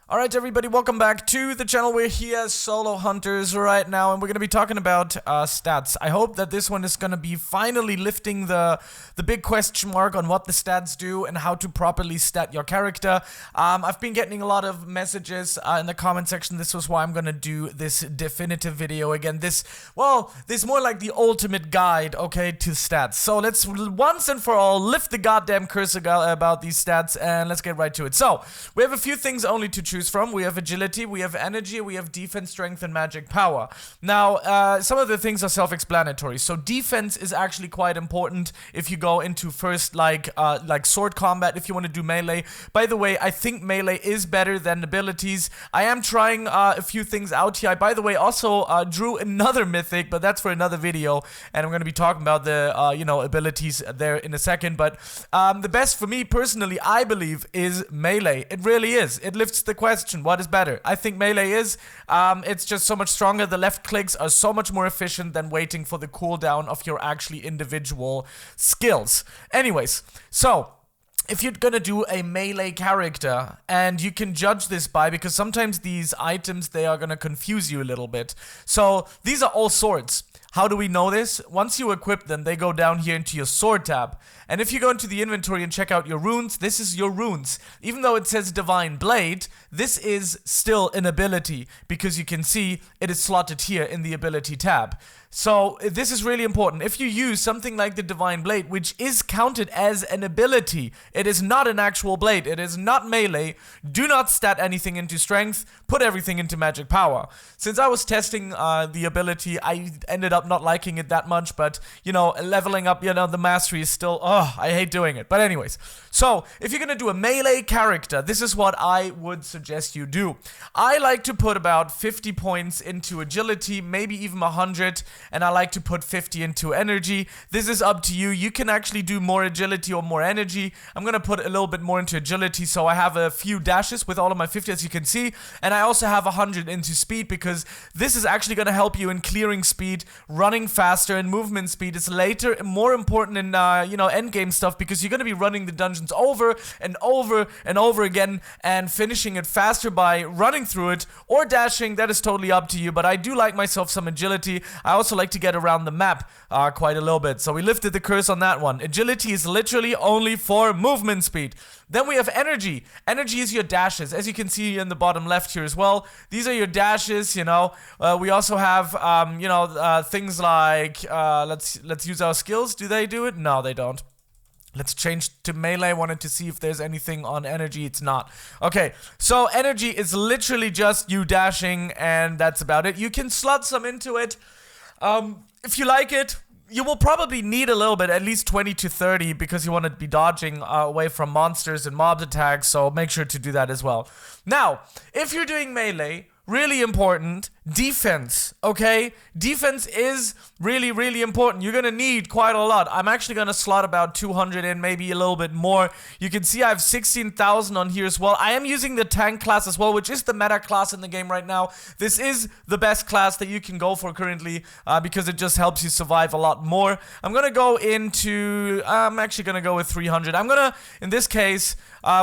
Alright everybody, welcome back to the channel. We're here as solo hunters right now, and we're going to be talking about stats. I hope that this one is going to be finally lifting the big question mark on what the stats do and how to properly stat your character. I've been getting a lot of messages in the comment section. This was why I'm going to do this definitive video again. This more like the ultimate guide, okay, to stats. So let's once and for all lift the goddamn curse about these stats and let's get right to it. So, we have a few things only to choose from. We have agility, we have energy, we have defense, strength, and magic power. Now, some of the things are self-explanatory. So defense is actually quite important if you go into first like sword combat, if you want to do melee. By the way, I think melee is better than abilities. I am trying a few things out here. I, by the way, also drew another mythic, but that's for another video, and I'm going to be talking about the abilities there in a second. But the best for me personally, I believe, is melee. It really is. It lifts the question, what is better? I think melee is. It's just so much stronger. The left clicks are so much more efficient than waiting for the cooldown of your actually individual skills. Anyways, so if you're gonna do a melee character, and you can judge this by, because sometimes these items, they are gonna confuse you a little bit. So these are all swords. How do we know this? Once you equip them, they go down here into your sword tab. And if you go into the inventory and check out your runes, this is your runes. Even though it says Divine Blade, this is still an ability, because you can see it is slotted here in the ability tab. So this is really important. If you use something like the Divine Blade, which is counted as an ability, it is not an actual blade, it is not melee, do not stat anything into strength, put everything into magic power. Since I was testing the ability, I ended up not liking it that much, but, leveling up, the mastery is still, I hate doing it. But anyways, so if you're gonna do a melee character, this is what I would suggest you do. I like to put about 50 points into agility, maybe even 100, and I like to put 50 into energy. This is up to you. You can actually do more agility or more energy. I'm gonna put a little bit more into agility, so I have a few dashes with all of my 50, as you can see, and I also have 100 into speed, because this is actually gonna help you in clearing speed, running faster, and movement speed is later more important in endgame stuff, because you're gonna be running the dungeons over and over and over again and finishing it faster by running through it or dashing. That is totally up to you, but I do like myself some agility. I also like to get around the map quite a little bit, so we lifted the curse on that one. Agility is literally only for movement speed. Then we have energy. Energy is your dashes, as you can see in the bottom left here as well. These are your dashes, we also have, things like, let's use our skills. Do they do it? No, they don't. Let's change to melee. Wanted to see if there's anything on energy. It's not. Okay, so energy is literally just you dashing, and that's about it. You can slot some into it. If you like it, you will probably need a little bit, at least 20 to 30, because you want to be dodging away from monsters and mob attacks, so make sure to do that as well. Now, if you're doing melee, really important, defense, okay? Defense is really, really important. You're gonna need quite a lot. I'm actually gonna slot about 200 in, maybe a little bit more. You can see I have 16,000 on here as well. I am using the tank class as well, which is the meta class in the game right now. This is the best class that you can go for currently, because it just helps you survive a lot more. I'm actually gonna go with 300. I'm gonna, in this case,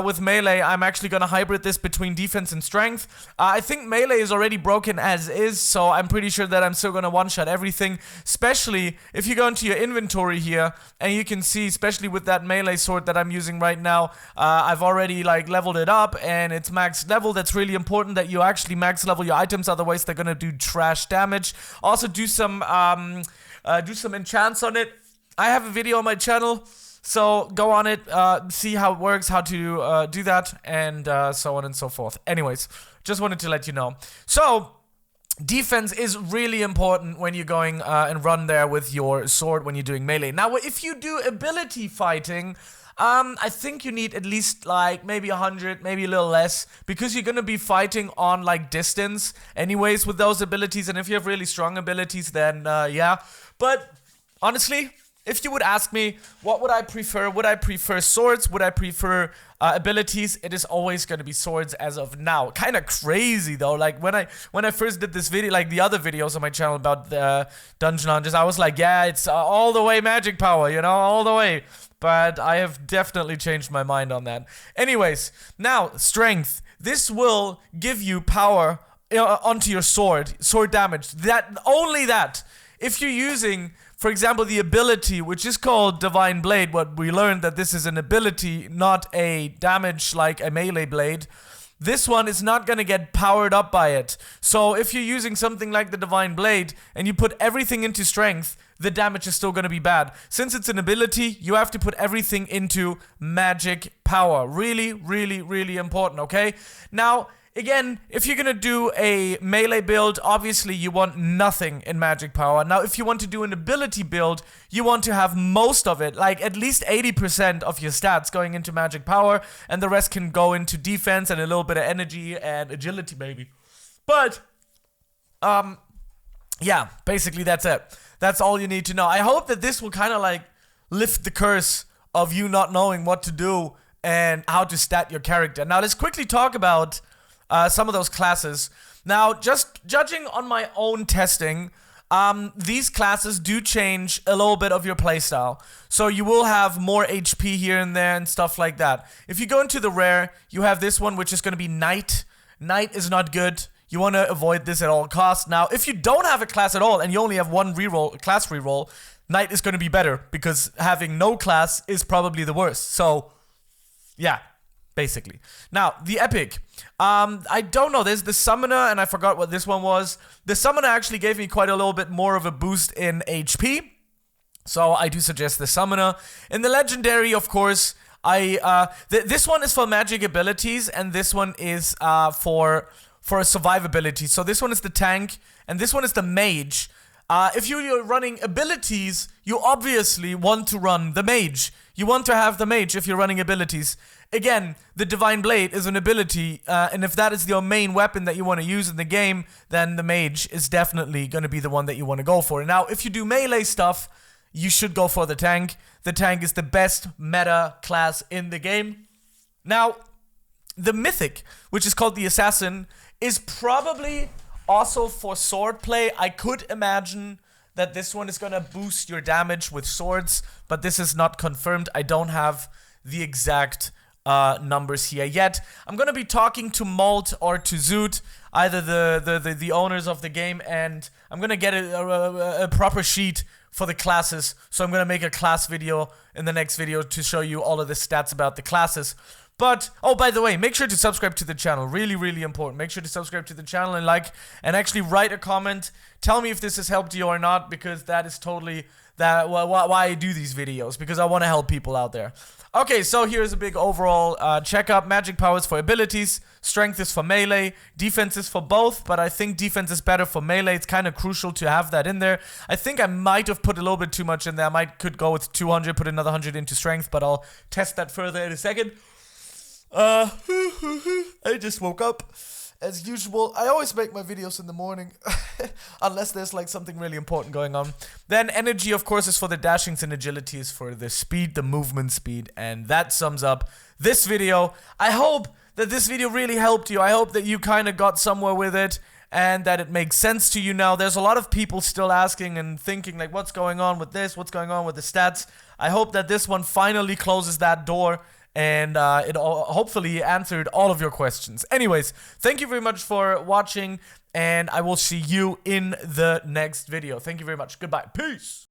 with melee, I'm actually gonna hybrid this between defense and strength. I think melee is already broken as is, so I'm pretty sure that I'm still gonna one-shot everything, especially if you go into your inventory here, and you can see, especially with that melee sword that I'm using right now, I've already leveled it up, and it's max level. That's really important that you actually max level your items, otherwise they're gonna do trash damage. Also do some enchants on it. I have a video on my channel, so go on it, see how it works, how to do that, and so on and so forth. Anyways, just wanted to let you know. So, defense is really important when you're going and run there with your sword when you're doing melee. Now, if you do ability fighting, I think you need at least maybe 100, maybe a little less, because you're gonna be fighting on distance anyways with those abilities, and if you have really strong abilities, then yeah. But honestly, if you would ask me, what would I prefer? Would I prefer swords? Would I prefer abilities? It is always going to be swords as of now. Kind of crazy though. When I first did this video, the other videos on my channel about the dungeon hunters, I was like, yeah, it's all the way magic power, all the way. But I have definitely changed my mind on that. Anyways, now strength. this will give you power onto your sword damage. Only that. If you're using, for example, the ability, which is called Divine Blade, what we learned that this is an ability, not a damage like a melee blade, this one is not going to get powered up by it. So if you're using something like the Divine Blade and you put everything into strength, the damage is still going to be bad. Since it's an ability, you have to put everything into magic power. Really, really, really important, okay? Now, again, if you're gonna do a melee build, obviously you want nothing in magic power. Now, if you want to do an ability build, you want to have most of it, like at least 80% of your stats going into magic power, and the rest can go into defense and a little bit of energy and agility, maybe. But, yeah, basically that's it. That's all you need to know. I hope that this will kind of like lift the curse of you not knowing what to do and how to stat your character. Now, let's quickly talk about some of those classes. Now, just judging on my own testing, these classes do change a little bit of your playstyle. So you will have more HP here and there and stuff like that. If you go into the rare, you have this one, which is going to be Knight. Knight is not good. You want to avoid this at all costs. Now, if you don't have a class at all and you only have one class reroll, Knight is going to be better because having no class is probably the worst. So, yeah. Basically. Now, the epic. I don't know. There's the summoner, and I forgot what this one was. The summoner actually gave me quite a little bit more of a boost in HP. So I do suggest the summoner. In the legendary, of course, this one is for magic abilities, and this one is for survivability. So this one is the tank, and this one is the mage. If you're running abilities, you obviously want to run the mage. You want to have the mage if you're running abilities. Again, the Divine Blade is an ability, and if that is your main weapon that you want to use in the game, then the mage is definitely going to be the one that you want to go for. Now, if you do melee stuff, you should go for the tank. The tank is the best meta class in the game. Now, the mythic, which is called the assassin, is probably also for sword play. I could imagine that this one is going to boost your damage with swords, but this is not confirmed. I don't have the exact numbers here yet. I'm going to be talking to Malt or to Zoot, either the owners of the game, and I'm going to get a proper sheet for the classes. So I'm going to make a class video in the next video to show you all of the stats about the classes. But, oh, by the way, make sure to subscribe to the channel. Really, really important. Make sure to subscribe to the channel and like, and actually write a comment. Tell me if this has helped you or not, because that is totally why I do these videos, because I want to help people out there. Okay, so here's a big overall checkup. Magic powers for abilities, strength is for melee, defense is for both, but I think defense is better for melee. It's kind of crucial to have that in there. I think I might have put a little bit too much in there. I could go with 200, put another 100 into strength, but I'll test that further in a second. I just woke up. As usual, I always make my videos in the morning, unless there's like something really important going on. Then energy, of course, is for the dashings, and agility is for the speed, the movement speed, and that sums up this video. I hope that this video really helped you. I hope that you kind of got somewhere with it, and that it makes sense to you now. There's a lot of people still asking and thinking like, what's going on with this? What's going on with the stats? I hope that this one finally closes that door, and it hopefully answered all of your questions. Anyways, thank you very much for watching, and I will see you in the next video. Thank you very much. Goodbye. Peace.